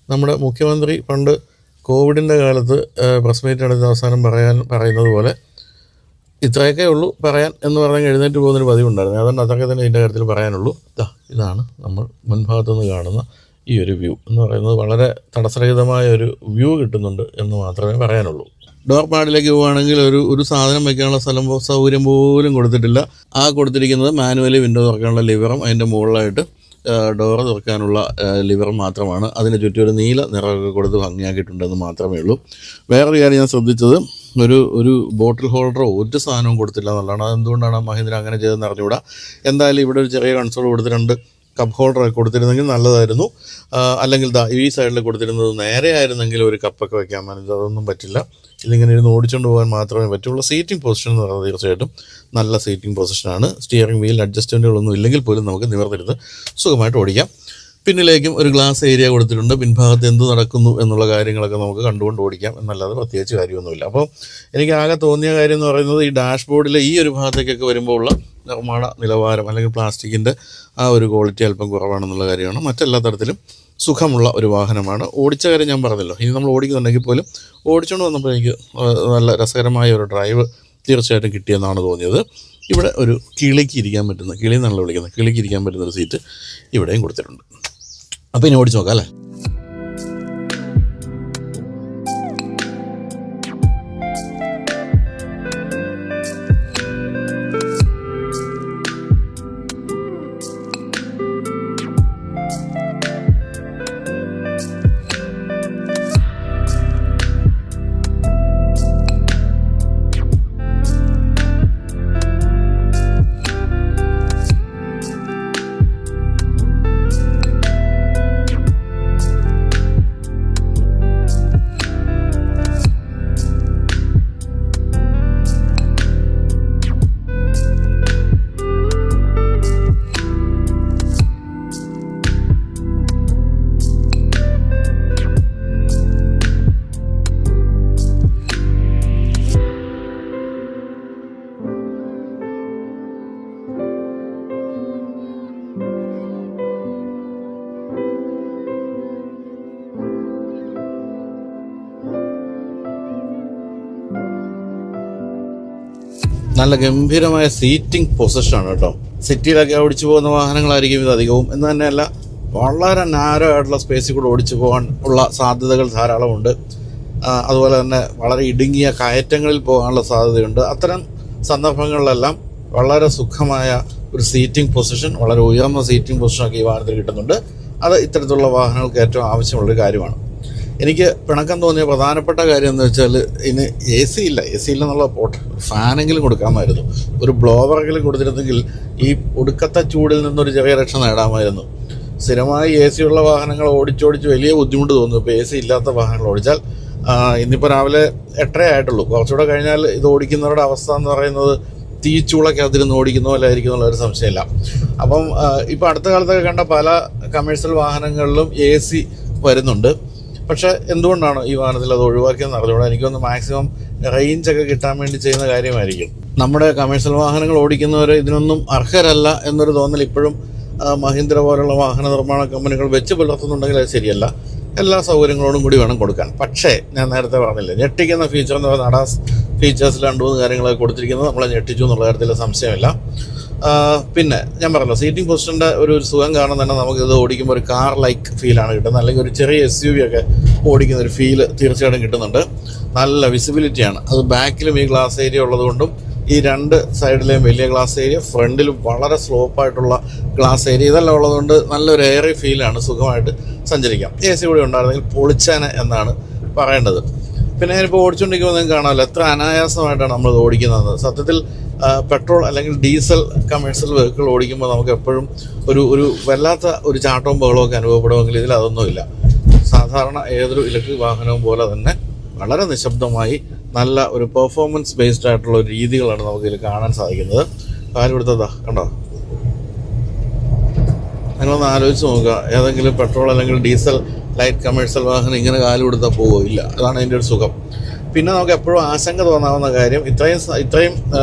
[SPEAKER 1] നമ്മുടെ മുഖ്യമന്ത്രി പണ്ട് കോവിഡിൻ്റെ കാലത്ത് പ്രസ് മീറ്റ് നടത്തിയ അവസാനം പറയുന്നത് പോലെ ഇത്രയൊക്കെ ഉള്ളൂ പറയാൻ എന്ന് പറഞ്ഞാൽ എഴുന്നേറ്റ് പോകുന്നൊരു പതിവുണ്ടായിരുന്നു. അതുകൊണ്ട് അതൊക്കെ തന്നെ ഇതിൻ്റെ കാര്യത്തിൽ പറയാനുള്ളൂ. ഇതാണ് നമ്മൾ മുൻഭാഗത്തുനിന്ന് കാണുന്ന ഈ ഒരു വ്യൂ എന്ന് പറയുന്നത്. വളരെ തടസ്സരഹിതമായ ഒരു വ്യൂ കിട്ടുന്നുണ്ട് എന്ന് മാത്രമേ പറയാനുള്ളൂ. ഡോർ പാഡിലേക്ക് പോവുകയാണെങ്കിൽ ഒരു സാധനം വയ്ക്കാനുള്ള സൗകര്യം പോലും കൊടുത്തിട്ടില്ല. കൊടുത്തിരിക്കുന്നത് മാനുവലി വിൻഡോ തുറക്കാനുള്ള ലിവറും അതിൻ്റെ മുകളിലായിട്ട് ഡോറ് തുറക്കാനുള്ള ലിവറും മാത്രമാണ്. അതിന് ചുറ്റും ഒരു നീല നിറമൊക്കെ കൊടുത്ത് ഭംഗിയാക്കിയിട്ടുണ്ടെന്ന് മാത്രമേ ഉള്ളൂ. വേറൊരു കാര്യം ഞാൻ ശ്രദ്ധിച്ചത്, ഒരു ബോട്ടിൽ ഹോൾഡറോ ഒരു സാധനവും കൊടുത്തില്ല എന്നുള്ളതാണ്. അതെന്തുകൊണ്ടാണ് മഹീന്ദ്ര അങ്ങനെ ചെയ്തതെന്ന് അറിഞ്ഞുകൂടാ. എന്തായാലും ഇവിടെ ഒരു ചെറിയ കൺസോൾ കൊടുത്ത് 2 കപ്പ് ഹോൾഡറൊക്കെ കൊടുത്തിരുന്നെങ്കിൽ നല്ലതായിരുന്നു. അല്ലെങ്കിൽ ഈ സൈഡിൽ കൊടുത്തിരുന്നത് നേരെ ആയിരുന്നെങ്കിൽ ഒരു കപ്പൊക്കെ വയ്ക്കാമായിരുന്നു. അതൊന്നും പറ്റില്ല. ഇതിങ്ങനെ ഇരുന്ന് ഓടിച്ചുകൊണ്ട് പോകാൻ മാത്രമേ പറ്റുള്ളൂ. സീറ്റിംഗ് പൊസിഷൻ എന്ന് പറയുന്നത് തീർച്ചയായിട്ടും നല്ല സീറ്റിംഗ് പൊസിഷനാണ്. സ്റ്റിയറിംഗ് വീൽ അഡ്ജസ്റ്റ്മെൻറ്റുകളൊന്നും ഇല്ലെങ്കിൽ പോലും നമുക്ക് നിവർന്നിരുന്ന് സുഖമായിട്ട് ഓടിക്കാം. പിന്നിലേക്കും ഒരു ഗ്ലാസ് ഏരിയ കൊടുത്തിട്ടുണ്ട്. പിൻഭാഗത്ത് എന്ത് നടക്കുന്നു എന്നുള്ള കാര്യങ്ങളൊക്കെ നമുക്ക് കണ്ടുകൊണ്ട് ഓടിക്കാം എന്നല്ലാതെ പ്രത്യേകിച്ച് കാര്യമൊന്നുമില്ല. അപ്പോൾ എനിക്ക് ആകെ തോന്നിയ കാര്യം എന്ന് പറയുന്നത്, ഈ ഡാഷ്ബോർഡിലെ ഈ ഒരു ഭാഗത്തേക്കൊക്കെ വരുമ്പോൾ ഉള്ള നിർമ്മാണ നിലവാരം അല്ലെങ്കിൽ പ്ലാസ്റ്റിക്കിൻ്റെ ആ ഒരു ക്വാളിറ്റി അല്പം കുറവാണെന്നുള്ള കാര്യമാണ്. മറ്റെല്ലാ തരത്തിലും സുഖമുള്ള ഒരു വാഹനമാണ്. ഓടിച്ച കാര്യം ഞാൻ പറഞ്ഞല്ലോ. ഇനി നമ്മൾ ഓടിക്കുന്നുണ്ടെങ്കിൽ പോലും ഓടിച്ചുകൊണ്ട് വന്നപ്പോൾ എനിക്ക് നല്ല രസകരമായ ഒരു ഡ്രൈവ് തീർച്ചയായിട്ടും കിട്ടിയെന്നാണ് തോന്നിയത്. ഇവിടെ ഒരു കിളിക്ക് ഇരിക്കാൻ പറ്റുന്ന, കിളി എന്നാണല്ലോ വിളിക്കുന്നത്, കിളിക്ക് ഇരിക്കാൻ പറ്റുന്നൊരു സീറ്റ് ഇവിടെയും കൊടുത്തിട്ടുണ്ട്. അപ്പോൾ ഇനി ഓടിച്ച് നോക്കാം അല്ലേ. നല്ല ഗംഭീരമായ സീറ്റിംഗ് പൊസിഷനാണ് കേട്ടോ. സിറ്റിയിലൊക്കെ ഓടിച്ചു പോകുന്ന വാഹനങ്ങളായിരിക്കും ഇത് അധികവും. എന്ന് തന്നെയല്ല, വളരെ നാരോ ആയിട്ടുള്ള സ്പേസിൽ കൂടെ ഓടിച്ചു പോകാൻ ഉള്ള സാധ്യതകൾ ധാരാളമുണ്ട്. അതുപോലെ തന്നെ വളരെ ഇടുങ്ങിയ കയറ്റങ്ങളിൽ പോകാനുള്ള സാധ്യതയുണ്ട്. അത്തരം സന്ദർഭങ്ങളിലെല്ലാം വളരെ സുഖമായ ഒരു സീറ്റിംഗ് പൊസിഷൻ, വളരെ ഉയർന്ന സീറ്റിംഗ് പൊസിഷനൊക്കെ ഈ വാഹനത്തിൽ കിട്ടുന്നുണ്ട്. അത് ഇത്തരത്തിലുള്ള വാഹനങ്ങൾക്ക് ഏറ്റവും ആവശ്യമുള്ളൊരു കാര്യമാണ്. എനിക്ക് പിണക്കം തോന്നിയ പ്രധാനപ്പെട്ട കാര്യം എന്ന് വെച്ചാൽ, ഇതിന് എ സി ഇല്ലെന്നുള്ള പോട്ടെ, ഫാനെങ്കിലും കൊടുക്കാമായിരുന്നു. ഒരു ബ്ലോവറെങ്കിലും കൊടുത്തിരുന്നെങ്കിൽ ഈ ഒടുക്കത്തെ ചൂടിൽ നിന്നൊരു ചെറിയ രക്ഷ നേടാമായിരുന്നു. സ്ഥിരമായി എ സി ഉള്ള വാഹനങ്ങൾ ഓടിച്ചോടിച്ച് വലിയ ബുദ്ധിമുട്ട് തോന്നുന്നു. ഇപ്പോൾ എ സി ഇല്ലാത്ത വാഹനങ്ങൾ ഓടിച്ചാൽ, ഇന്നിപ്പോൾ രാവിലെ 8:30 ആയിട്ടുള്ളൂ. കുറച്ചുകൂടെ കഴിഞ്ഞാൽ ഇത് ഓടിക്കുന്നവരുടെ അവസ്ഥ എന്ന് പറയുന്നത് തീച്ചൂളൊക്കെ അതിരുന്ന് ഓടിക്കുന്ന പോലെ ആയിരിക്കും എന്നുള്ളൊരു സംശയമില്ല. അപ്പം ഇപ്പോൾ അടുത്ത കാലത്തൊക്കെ കണ്ട പല കമേഴ്ഷ്യൽ വാഹനങ്ങളിലും എ സി വരുന്നുണ്ട്. പക്ഷേ എന്തുകൊണ്ടാണ് ഈ വാഹനത്തിൽ അത് ഒഴിവാക്കിയെന്ന് അറിഞ്ഞുകൂടാ. എനിക്കൊന്ന് മാക്സിമം റേഞ്ചൊക്കെ കിട്ടാൻ വേണ്ടി ചെയ്യുന്ന കാര്യമായിരിക്കും. നമ്മുടെ കമേഴ്ഷ്യൽ വാഹനങ്ങൾ ഓടിക്കുന്നവർ ഇതിനൊന്നും അർഹരല്ല എന്നൊരു തോന്നൽ ഇപ്പോഴും മഹീന്ദ്ര പോലുള്ള വാഹന നിർമ്മാണ കമ്പനികൾ വെച്ച് പുലർത്തുന്നുണ്ടെങ്കിൽ അത് ശരിയല്ല. എല്ലാ സൗകര്യങ്ങളോടും കൂടി വേണം കൊടുക്കാൻ. പക്ഷേ ഞാൻ നേരത്തെ പറഞ്ഞില്ലേ, ഞെട്ടിക്കുന്ന ഫീച്ചർ എന്ന് പറയുന്നത് അഡാസ് ഫീച്ചേഴ്സിൽ 2-3 കാര്യങ്ങളൊക്കെ കൊടുത്തിരിക്കുന്നത് നമ്മളെ ഞെട്ടിച്ചു എന്നുള്ള കാര്യത്തിൽ സംശയമില്ല. പിന്നെ ഞാൻ പറഞ്ഞല്ലോ, സീറ്റിംഗ് പൊസിഷൻ്റെ ഒരു സുഖം കാരണം തന്നെ നമുക്കിത് ഓടിക്കുമ്പോൾ ഒരു കാർ ലൈക്ക് ഫീലാണ് കിട്ടുന്നത്. അല്ലെങ്കിൽ ഒരു ചെറിയ SUV ഒക്കെ ഓടിക്കുന്ന ഒരു ഫീല് തീർച്ചയായിട്ടും കിട്ടുന്നുണ്ട്. നല്ല വിസിബിലിറ്റിയാണ്. അത് ബാക്കിലും ഈ ഗ്ലാസ് ഏരിയ ഉള്ളതുകൊണ്ടും ഈ 2 സൈഡിലെയും വലിയ ഗ്ലാസ് ഏരിയ, ഫ്രണ്ടിലും വളരെ സ്ലോപ്പായിട്ടുള്ള ഗ്ലാസ് ഏരിയ, ഇതെല്ലാം ഉള്ളതുകൊണ്ട് നല്ലൊരു എയറി ഫീലാണ്. സുഖമായിട്ട് സഞ്ചരിക്കാം. AC കൂടി ഉണ്ടായിരുന്നെങ്കിൽ പൊളിച്ചാനെ എന്നാണ് പറയേണ്ടത്. പിന്നെ ഞാനിപ്പോൾ ഓടിച്ചുകൊണ്ടിരിക്കുമ്പോൾ നിങ്ങൾക്ക് കാണാമല്ലോ എത്ര അനായാസമായിട്ടാണ് നമ്മൾ ഓടിക്കുന്നത്. സത്യത്തിൽ പെട്രോൾ അല്ലെങ്കിൽ ഡീസൽ കമേഴ്ഷ്യൽ വെഹിക്കിൾ ഓടിക്കുമ്പോൾ നമുക്ക് എപ്പോഴും ഒരു വല്ലാത്ത ഒരു ചാട്ടവും ബഹളവും ഒക്കെ അനുഭവപ്പെടുമെങ്കിൽ ഇതിൽ അതൊന്നുമില്ല. സാധാരണ ഏതൊരു ഇലക്ട്രിക് വാഹനവും പോലെ തന്നെ വളരെ നിശബ്ദമായി നല്ല ഒരു പെർഫോമൻസ് ബേസ്ഡ് ആയിട്ടുള്ള ഒരു രീതികളാണ് നമുക്കിതിൽ കാണാൻ സാധിക്കുന്നത്. കാലുപിടുത്തതാ കണ്ടോ. നിങ്ങളൊന്ന് ആലോചിച്ച് നോക്കുക, ഏതെങ്കിലും പെട്രോൾ അല്ലെങ്കിൽ ഡീസൽ ലൈറ്റ് കമേഴ്ഷ്യൽ വാഹനം ഇങ്ങനെ കാലുപിടുത്താൽ പോവില്ല. അതാണ് അതിൻ്റെ ഒരു സുഖം. പിന്നെ നമുക്ക് എപ്പോഴും ആശങ്ക തോന്നാവുന്ന കാര്യം, ഇത്രയും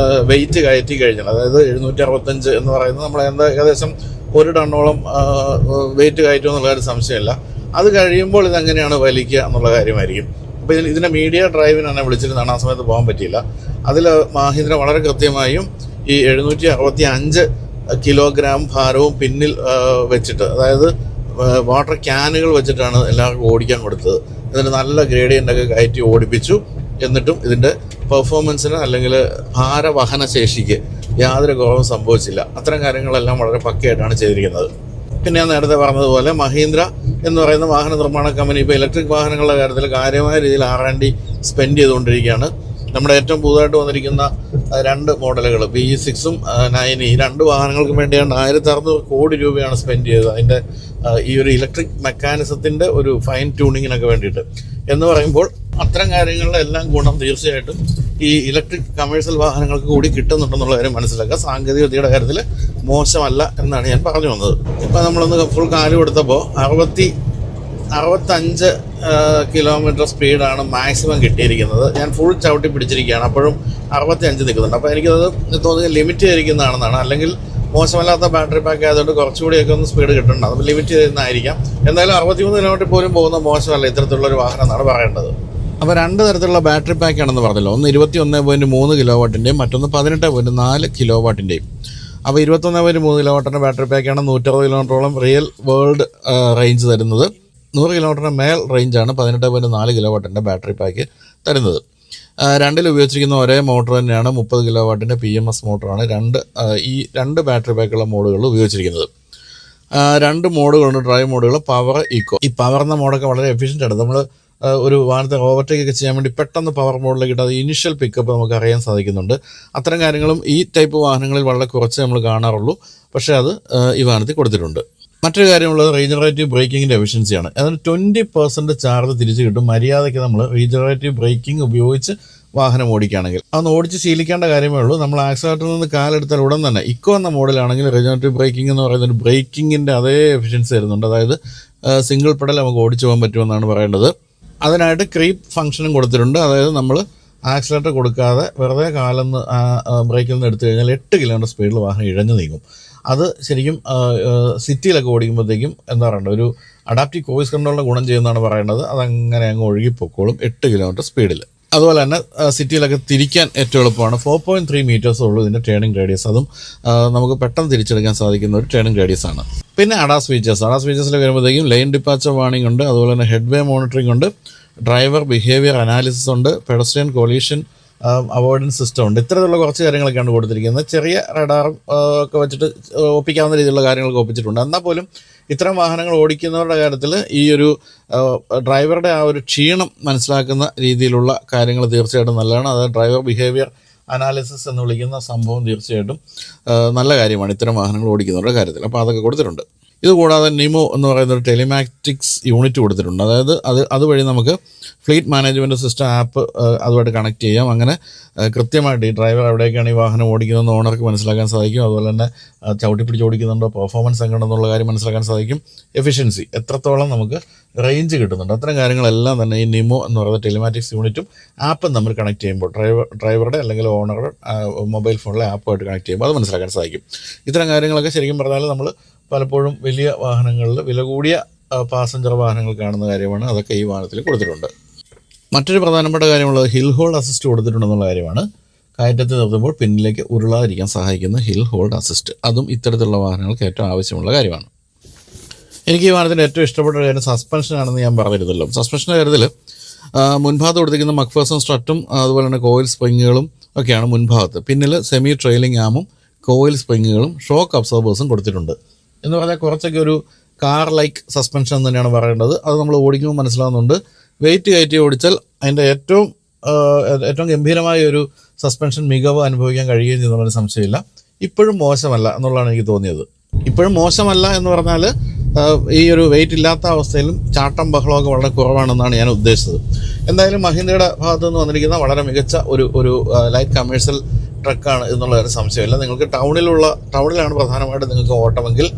[SPEAKER 1] വെയിറ്റ് കയറ്റി കഴിഞ്ഞാൽ, അതായത് 765 എന്ന് പറയുന്നത് നമ്മൾ ഏകദേശം 1 ടണ്ണോളം വെയിറ്റ് കയറ്റും എന്നുള്ള ഒരു സംശയമില്ല. അത് കഴിയുമ്പോൾ ഇതെങ്ങനെയാണ് വലിക്കുക എന്നുള്ള കാര്യമായിരിക്കും. അപ്പോൾ ഇതിനെ മീഡിയ ഡ്രൈവിനാണ് വിളിച്ചിരുന്നതാണ്. ആ സമയത്ത് പോകാൻ പറ്റിയില്ല. അതിൽ മഹീന്ദ്ര വളരെ കൃത്യമായും ഈ 765 കിലോഗ്രാം ഭാരവും പിന്നിൽ വെച്ചിട്ട്, അതായത് വാട്ടർ ക്യാനുകൾ വെച്ചിട്ടാണ് എല്ലാവർക്കും ഓടിക്കാൻ കൊടുത്തത്. ഇതിന് നല്ല ഗ്രേഡിയൻ്റൊക്കെ കയറ്റി ഓടിപ്പിച്ചു. എന്നിട്ടും ഇതിൻ്റെ പെർഫോമൻസിന് അല്ലെങ്കിൽ ഭാരവഹന ശേഷിക്ക് യാതൊരു കുറവും സംഭവിച്ചില്ല. അത്തരം കാര്യങ്ങളെല്ലാം വളരെ പക്കയായിട്ടാണ് ചെയ്തിരിക്കുന്നത്. പിന്നെ ഞാൻ നേരത്തെ പറഞ്ഞതുപോലെ മഹീന്ദ്ര എന്ന് പറയുന്ന വാഹന നിർമ്മാണ കമ്പനി ഇപ്പോൾ ഇലക്ട്രിക് വാഹനങ്ങളുടെ കാര്യത്തിൽ കാര്യമായ രീതിയിൽ R&D സ്പെൻഡ് ചെയ്തുകൊണ്ടിരിക്കുകയാണ്. നമ്മുടെ ഏറ്റവും പുതുതായിട്ട് വന്നിരിക്കുന്ന 2 മോഡലുകൾ BE6ഉം 9, ഈ 2 വാഹനങ്ങൾക്കും വേണ്ടിയാണ് 1600 കോടി രൂപയാണ് സ്പെൻഡ് ചെയ്തത്. അതിൻ്റെ ഈ ഒരു ഇലക്ട്രിക് മെക്കാനിസത്തിൻ്റെ ഒരു ഫൈൻ ട്യൂണിങ്ങിനൊക്കെ വേണ്ടിയിട്ട്. എന്ന് പറയുമ്പോൾ അത്തരം കാര്യങ്ങളുടെ എല്ലാം ഗുണം തീർച്ചയായിട്ടും ഈ ഇലക്ട്രിക് കമേഴ്ഷ്യൽ വാഹനങ്ങൾക്ക് കൂടി കിട്ടുന്നുണ്ടെന്നുള്ള കാര്യം മനസ്സിലാക്കുക. സാങ്കേതികവിദ്യയുടെ കാര്യത്തിൽ മോശമല്ല എന്നാണ് ഞാൻ പറഞ്ഞു വന്നത്. ഇപ്പം നമ്മളൊന്ന് ഫുൾ കാല് കൊടുത്തപ്പോൾ 65 കിലോമീറ്റർ സ്പീഡാണ് മാക്സിമം കിട്ടിയിരിക്കുന്നത്. ഞാൻ ഫുൾ ചവിട്ടി പിടിച്ചിരിക്കുകയാണ്, അപ്പോഴും 65 നിൽക്കുന്നുണ്ട്. അപ്പോൾ എനിക്കത് തോന്നുന്നത് ലിമിറ്റ് ചെയ്തിരിക്കുന്നതാണെന്നാണ്. അല്ലെങ്കിൽ മോശമല്ലാത്ത ബാറ്ററി പാക്ക് ആയതുകൊണ്ട് കുറച്ചുകൂടിയൊക്കെ ഒന്ന് സ്പീഡ് കിട്ടുന്നുണ്ട്. അത് ലിമിറ്റ് ചെയ്തിരുന്നതായിരിക്കാം. എന്തായാലും 63 കിലോമീറ്റർ പോലും പോകുന്ന മോശമല്ല ഇത്തരത്തിലുള്ളൊരു വാഹനം എന്നാണ് പറയേണ്ടത്. അപ്പോൾ 2 തരത്തിലുള്ള ബാറ്ററി പാക്കാണെന്ന് പറഞ്ഞല്ലോ. ഒന്ന് 21.3 കിലോ വാട്ടിൻ്റെയും മറ്റൊന്ന് 18.4 കിലോ വാട്ടിൻ്റെയും. അപ്പോൾ 21.3 കിലോ വാട്ടിൻ്റെ ബാറ്ററി പാക്കാണ് 160 കിലോമീറ്ററോളം റിയൽ വേൾഡ് റേഞ്ച് തരുന്നത്. 100 കിലോമീറ്ററിൻ്റെ മേൽ റേഞ്ചാണ് 18.4 കിലോ വാട്ടിൻ്റെ ബാറ്ററി പാക്ക് തരുന്നത്. 2 ഉപയോഗിച്ചിരിക്കുന്ന ഒരേ മോട്ടർ തന്നെയാണ്. 30 കിലോ വാട്ടിൻ്റെ PMS മോട്ടറാണ് ഈ 2 ബാറ്ററി പാക്കുള്ള മോഡുകൾ ഉപയോഗിച്ചിരിക്കുന്നത്. 2 മോഡുകളുണ്ട്, ഡ്രൈവ് മോഡുകൾ, പവർ, ഇക്കോ. ഈ പവർ എന്ന മോഡൊക്കെ വളരെ എഫിഷ്യൻ്റ് ആണ്. നമ്മൾ ഒരു വാഹനത്തെ ഓവർടേക്ക് ഒക്കെ ചെയ്യാൻ വേണ്ടി പെട്ടെന്ന് പവർ മോഡിലേക്ക് ഇട്ട് അത് ഇനിഷ്യൽ പിക്കപ്പ് നമുക്ക് അറിയാൻ സാധിക്കുന്നുണ്ട്. അത്തരം കാര്യങ്ങളും ഈ ടൈപ്പ് വാഹനങ്ങളിൽ വളരെ കുറച്ച് നമ്മൾ കാണാറുള്ളൂ. പക്ഷേ അത് ഈ വാഹനത്തിൽ കൊടുത്തിട്ടുണ്ട്. മറ്റൊരു കാര്യമുള്ളത് റീജനറേറ്റീവ് ബ്രേക്കിങ്ങിൻ്റെ എഫിഷ്യൻസിയാണ്. അതിന് 20% ചാർജ് തിരിച്ച് കിട്ടും മര്യാദയ്ക്ക് നമ്മൾ റീജനറേറ്റീവ് ബ്രേക്കിംഗ് ഉപയോഗിച്ച് വാഹനം ഓടിക്കുകയാണെങ്കിൽ. അതൊന്ന് ഓടിച്ച് ശീലിക്കേണ്ട കാര്യമേ ഉള്ളൂ. നമ്മൾ ആക്സിലേറ്ററിൽ നിന്ന് കാലെടുത്താൽ ഉടൻ തന്നെ ഇക്കോ എന്ന മോഡലാണെങ്കിൽ റീജനറേറ്റീവ് ബ്രേക്കിംഗ് എന്ന് പറയുന്ന ഒരു ബ്രേക്കിങ്ങിൻ്റെ അതേ എഫിഷ്യൻസി വരുന്നുണ്ട്. അതായത് സിംഗിൾ പെഡൽ നമുക്ക് ഓടിച്ചു പോകാൻ പറ്റുമെന്നാണ് പറയേണ്ടത്. അതിനായിട്ട് ക്രീപ്പ് ഫംഗ്ഷനും കൊടുത്തിട്ടുണ്ട്. അതായത് നമ്മൾ ആക്സിലേറ്റർ കൊടുക്കാതെ വെറുതെ കാലൊന്ന് ബ്രേക്കിൽ നിന്ന് എടുത്തു കഴിഞ്ഞാൽ 8 കിലോമീറ്റർ സ്പീഡിൽ വാഹനം ഇഴഞ്ഞു നീങ്ങും. അത് ശരിക്കും സിറ്റിയിലൊക്കെ ഓടിക്കുമ്പോഴത്തേക്കും എന്താ പറയേണ്ടത്, ഒരു അഡാപ്റ്റീവ് ക്രൂയിസ് കൺട്രോളിൻ്റെ ഗുണം ചെയ്യുന്നതാണ് പറയേണ്ടത്. അതങ്ങനെ അങ്ങ് ഒഴുകിപ്പോക്കോളും 8 കിലോമീറ്റർ സ്പീഡിൽ. അതുപോലെ തന്നെ സിറ്റിയിലൊക്കെ തിരിക്കാൻ ഏറ്റവും എളുപ്പമാണ്. 4.3 മീറ്റേഴ്സേ ഉള്ളൂ ഇതിൻ്റെ ടേണിംഗ് റേഡിയസ്. അതും നമുക്ക് പെട്ടെന്ന് തിരിച്ചെടുക്കാൻ സാധിക്കുന്ന ഒരു ടേണിംഗ് റേഡിയസ് ആണ്. പിന്നെ അഡാസ് ഫീച്ചേഴ്സിൽ വരുമ്പോഴത്തേക്കും ലൈൻ ഡിപ്പാച്ചർ വാർണിംഗ് ഉണ്ട്, അതുപോലെ തന്നെ ഹെഡ് വേ മോണിറ്ററിംഗ് ഉണ്ട്, ഡ്രൈവർ ബിഹേവിയർ അനാലിസിസ് ഉണ്ട്, പെഡസ്ട്രിയൻ കൊളീഷൻ അവോയ്ഡൻസ് സിസ്റ്റം ഉണ്ട്. ഇത്തരത്തിലുള്ള കുറച്ച് കാര്യങ്ങളൊക്കെയാണ് കൊടുത്തിരിക്കുന്നത്. ചെറിയ റഡാറും ഒക്കെ വെച്ചിട്ട് ഒപ്പിക്കാവുന്ന രീതിയിലുള്ള കാര്യങ്ങളൊക്കെ ഒപ്പിച്ചിട്ടുണ്ട്. എന്നാൽ പോലും ഇത്തരം വാഹനങ്ങൾ ഓടിക്കുന്നവരുടെ കാര്യത്തിൽ ഈ ഒരു ഡ്രൈവറുടെ ആ ഒരു ക്ഷീണം മനസ്സിലാക്കുന്ന രീതിയിലുള്ള കാര്യങ്ങൾ തീർച്ചയായിട്ടും നല്ലതാണ്. അത് ഡ്രൈവർ ബിഹേവിയർ അനാലിസിസ് എന്ന് വിളിക്കുന്ന സംഭവം തീർച്ചയായിട്ടും നല്ല കാര്യമാണ് ഇത്തരം വാഹനങ്ങൾ ഓടിക്കുന്നവരുടെ കാര്യത്തിൽ. അപ്പോൾ അതൊക്കെ കൊടുത്തിട്ടുണ്ട്. ഇതുകൂടാതെ നിമോ എന്ന് പറയുന്ന ഒരു ടെലിമാറ്റിക്സ് യൂണിറ്റ് കൊടുത്തിട്ടുണ്ട്. അതായത് അതുവഴി നമുക്ക് ഫ്ലീറ്റ് മാനേജ്മെൻറ്റ് സിസ്റ്റം ആപ്പ് അതുമായിട്ട് കണക്ട് ചെയ്യാം. അങ്ങനെ കൃത്യമായിട്ട് ഈ ഡ്രൈവർ എവിടേക്കാണ് ഈ വാഹനം ഓടിക്കുന്നതെന്ന് ഓണർക്ക് മനസ്സിലാക്കാൻ സാധിക്കും. അതുപോലെ തന്നെ ചവിട്ടി പിടിച്ച് ഓടിക്കുന്നുണ്ടോ, പെർഫോമൻസ് എങ്ങനെയുണ്ടെന്നുള്ള കാര്യം മനസ്സിലാക്കാൻ സാധിക്കും. എഫിഷ്യൻസി എത്രത്തോളം നമുക്ക് റേഞ്ച് കിട്ടുന്നുണ്ട്, അത്തരം കാര്യങ്ങളെല്ലാം തന്നെ ഈ നിമോ എന്ന് പറയുന്ന ടെലിമാറ്റിക്സ് യൂണിറ്റും ആപ്പും തമ്മിൽ കണക്ട് ചെയ്യുമ്പോൾ ഡ്രൈവറുടെ അല്ലെങ്കിൽ ഓണറുടെ മൊബൈൽ ഫോണിലെ ആപ്പുമായിട്ട് കണക്ട് ചെയ്യുമ്പോൾ അത് മനസ്സിലാക്കാൻ സാധിക്കും. ഇത്തരം കാര്യങ്ങളൊക്കെ ശരിക്കും പറഞ്ഞാൽ നമ്മൾ പലപ്പോഴും വലിയ വാഹനങ്ങളിൽ വില കൂടിയ പാസഞ്ചർ വാഹനങ്ങൾ കാണുന്ന കാര്യമാണ്. അതൊക്കെ ഈ വാഹനത്തിൽ കൊടുത്തിട്ടുണ്ട്. മറ്റൊരു പ്രധാനപ്പെട്ട കാര്യമുള്ളത് ഹിൽ ഹോൾഡ് അസിസ്റ്റ് കൊടുത്തിട്ടുണ്ടെന്നുള്ള കാര്യമാണ്. കയറ്റത്തിൽ നിർത്തുമ്പോൾ പിന്നിലേക്ക് ഉരുളാതിരിക്കാൻ സഹായിക്കുന്ന ഹിൽ ഹോൾഡ് അസിസ്റ്റ്, അതും ഇത്തരത്തിലുള്ള വാഹനങ്ങൾക്ക് ഏറ്റവും ആവശ്യമുള്ള കാര്യമാണ്. എനിക്ക് ഈ വാഹനത്തിൻ്റെ ഏറ്റവും ഇഷ്ടപ്പെട്ട കാര്യം സസ്പെൻഷനാണെന്ന് ഞാൻ പറഞ്ഞിരുന്നല്ലോ. സസ്പെൻഷൻ്റെ കാര്യത്തിൽ മുൻഭാഗത്ത് കൊടുത്തിരിക്കുന്ന മക്ഫേഴ്സൺ സ്ട്രട്ടും അതുപോലെ തന്നെ കോയിൽ സ്പ്രിങ്ങുകളും ഒക്കെയാണ് മുൻഭാഗത്ത്. പിന്നിൽ സെമി ട്രെയിലിംഗ് ആമും കോയിൽ സ്പ്രിങ്ങുകളും ഷോക്ക് അബ്സോർബേഴ്സും കൊടുത്തിട്ടുണ്ട്. എന്ന് പറഞ്ഞാൽ കുറച്ചൊക്കെ ഒരു കാർ ലൈക്ക് സസ്പെൻഷൻ എന്ന് തന്നെയാണ് പറയേണ്ടത്. അത് നമ്മൾ ഓടിക്കുമ്പോൾ മനസ്സിലാകുന്നുണ്ട്. വെയിറ്റ് കയറ്റി ഓടിച്ചാൽ അതിൻ്റെ ഏറ്റവും ഗംഭീരമായ ഒരു സസ്പെൻഷൻ മികവ് അനുഭവിക്കാൻ കഴിയുകയും ചെയ്യുന്നതിന് സംശയമില്ല. ഇപ്പോഴും മോശമല്ല എന്നുള്ളതാണ് എനിക്ക് തോന്നിയത്. ഇപ്പോഴും മോശമല്ല എന്ന് പറഞ്ഞാൽ ഈ ഒരു വെയിറ്റ് ഇല്ലാത്ത അവസ്ഥയിലും ചാട്ടം ബഹളമൊക്കെ വളരെ കുറവാണെന്നാണ് ഞാൻ ഉദ്ദേശിച്ചത്. എന്തായാലും മഹീന്ദ്രയുടെ ഭാഗത്തു നിന്ന് വന്നിരിക്കുന്ന വളരെ മികച്ച ഒരു ലൈറ്റ് കമേഴ്ഷ്യൽ ട്രക്കാണ് എന്നുള്ളൊരു സംശയമില്ല. നിങ്ങൾക്ക് ടൗണിലാണ് പ്രധാനമായിട്ട് നിങ്ങൾക്ക് ഓട്ടമെങ്കിൽ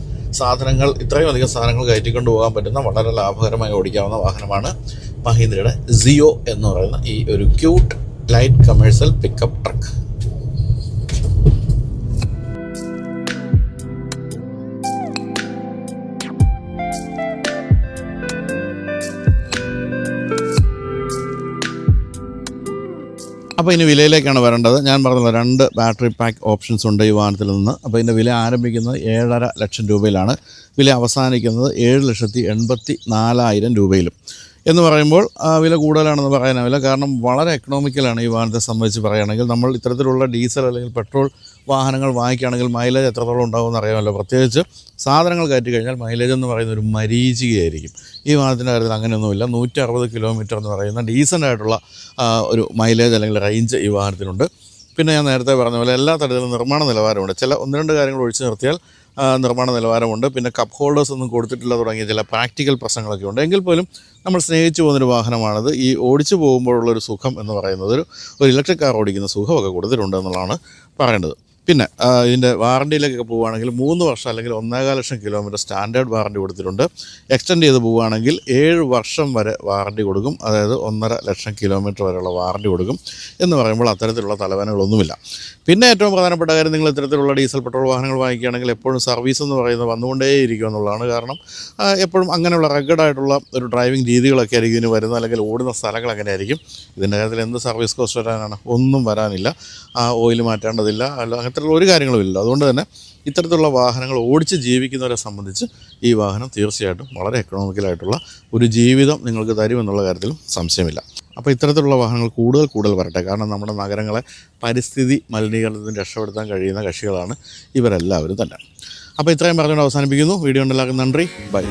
[SPEAKER 1] ഇത്രയും അധികം സാധനങ്ങൾ കയറ്റിക്കൊണ്ട് പോകാൻ പറ്റുന്ന വളരെ ലാഭകരമായി ഓടിക്കാവുന്ന വാഹനമാണ് മഹീന്ദ്രയുടെ സിയോ എന്ന് പറയുന്ന ഈ ഒരു cute light commercial pickup truck. അപ്പോൾ ഇനി വിലയിലേക്കാണ് വരേണ്ടത്. ഞാൻ പറഞ്ഞല്ലോ 2 ബാറ്ററി പാക്ക് ഓപ്ഷൻസ് ഉണ്ട് ഈ വാഹനത്തിൽ നിന്ന്. അപ്പോൾ ഇതിൻ്റെ വില ആരംഭിക്കുന്നത് 7.5 ലക്ഷം രൂപയിലാണ്. വില അവസാനിക്കുന്നത് 7,84,000 രൂപയിലും. എന്ന് പറയുമ്പോൾ വില കൂടുതലാണെന്ന് പറയാനാവില്ല. കാരണം വളരെ എക്കണോമിക്കലാണ് ഈ വാഹനത്തെ സംബന്ധിച്ച് പറയുകയാണെങ്കിൽ. നമ്മൾ ഇത്തരത്തിലുള്ള ഡീസൽ അല്ലെങ്കിൽ പെട്രോൾ വാഹനങ്ങൾ വാങ്ങിക്കുകയാണെങ്കിൽ മൈലേജ് എത്രത്തോളം ഉണ്ടാകുമെന്ന് അറിയാമല്ലോ. പ്രത്യേകിച്ച് സാധനങ്ങൾ കയറ്റി കഴിഞ്ഞാൽ മൈലേജ് എന്ന് പറയുന്ന ഒരു മരീചികയായിരിക്കും. ഈ വാഹനത്തിൻ്റെ കാര്യത്തിൽ അങ്ങനെയൊന്നുമില്ല. 160 കിലോമീറ്റർ എന്ന് പറയുന്ന ഡീസൻ്റ് ആയിട്ടുള്ള ഒരു മൈലേജ് അല്ലെങ്കിൽ റേഞ്ച് ഈ വാഹനത്തിനുണ്ട്. പിന്നെ ഞാൻ നേരത്തെ പറഞ്ഞ പോലെ എല്ലാ തരത്തിലും നിർമ്മാണ നിലവാരമുണ്ട്. ചില 1-2 കാര്യങ്ങൾ ഒഴിച്ചു നിർത്തിയാൽ നിർമ്മാണ നിലവാരമുണ്ട്. പിന്നെ കപ്പ് ഹോൾഡേഴ്സ് ഒന്നും കൊടുത്തിട്ടില്ല തുടങ്ങിയ ചില പ്രാക്ടിക്കൽ പ്രശ്നങ്ങളൊക്കെ ഉണ്ട്. എങ്കിൽ പോലും നമ്മൾ സ്നേഹിച്ചു പോകുന്നൊരു വാഹനമാണിത്. ഈ ഓടിച്ചു പോകുമ്പോഴുള്ളൊരു സുഖം എന്ന് പറയുന്നത് ഒരു ഇലക്ട്രിക് കാർ ഓടിക്കുന്ന സുഖമൊക്കെ കൊടുത്തിട്ടുണ്ട് എന്നുള്ളതാണ് പറയേണ്ടത്. പിന്നെ ഇതിൻ്റെ വാറണ്ടിയിലേക്കൊക്കെ പോവുകയാണെങ്കിൽ 3 വർഷം അല്ലെങ്കിൽ 1.25 ലക്ഷം കിലോമീറ്റർ സ്റ്റാൻഡേർഡ് വാറണ്ടി കൊടുത്തിട്ടുണ്ട്. എക്സ്റ്റെൻഡ് ചെയ്ത് പോവുകയാണെങ്കിൽ 7 വർഷം വരെ വാറണ്ടി കൊടുക്കും. അതായത് 1.5 ലക്ഷം കിലോമീറ്റർ വരെയുള്ള വാറണ്ടി കൊടുക്കും. എന്ന് പറയുമ്പോൾ അത്തരത്തിലുള്ള തലവേദനകളൊന്നുമില്ല. പിന്നെ ഏറ്റവും പ്രധാനപ്പെട്ട കാര്യം, നിങ്ങൾ ഇത്തരത്തിലുള്ള ഡീസൽ പെട്രോൾ വാഹനങ്ങൾ വാങ്ങിക്കുകയാണെങ്കിൽ എപ്പോഴും സർവീസ് എന്ന് പറയുന്നത് വന്നുകൊണ്ടേയിരിക്കും എന്നുള്ളതാണ്. കാരണം എപ്പോഴും അങ്ങനെയുള്ള റഗ്ഗഡായിട്ടുള്ള ഒരു ഡ്രൈവിംഗ് രീതികളൊക്കെ ആയിരിക്കും ഇതിന് വരുന്നത്. അല്ലെങ്കിൽ ഓടുന്ന സ്ഥലങ്ങൾ അങ്ങനെയായിരിക്കും. ഇതിൻ്റെ കാര്യത്തിൽ എന്ത് സർവീസ് കോസ്റ്റ് വരാനാണ്? ഒന്നും വരാനില്ല. ഓയിൽ മാറ്റേണ്ടതില്ല, അങ്ങനത്തെ ഒരു കാര്യങ്ങളുമില്ല. അതുകൊണ്ട് തന്നെ ഇത്തരത്തിലുള്ള വാഹനങ്ങൾ ഓടിച്ച് ജീവിക്കുന്നവരെ സംബന്ധിച്ച് ഈ വാഹനം തീർച്ചയായിട്ടും വളരെ എക്കണോമിക്കലായിട്ടുള്ള ഒരു ജീവിതം നിങ്ങൾക്ക് തരുമെന്നുള്ള കാര്യത്തിലും സംശയമില്ല. അപ്പോൾ ഇത്തരത്തിലുള്ള വാഹനങ്ങൾ കൂടുതൽ വരട്ടെ. കാരണം നമ്മുടെ നഗരങ്ങളെ പരിസ്ഥിതി മലിനീകരണത്തിന് രക്ഷപ്പെടുത്താൻ കഴിയുന്ന കക്ഷികളാണ് ഇവരെല്ലാവരും തന്നെ. അപ്പോൾ ഇത്രയും പറഞ്ഞുകൊണ്ട് അവസാനിപ്പിക്കുന്നു. വീഡിയോ എല്ലാവർക്കും നന്ദി. ബൈ.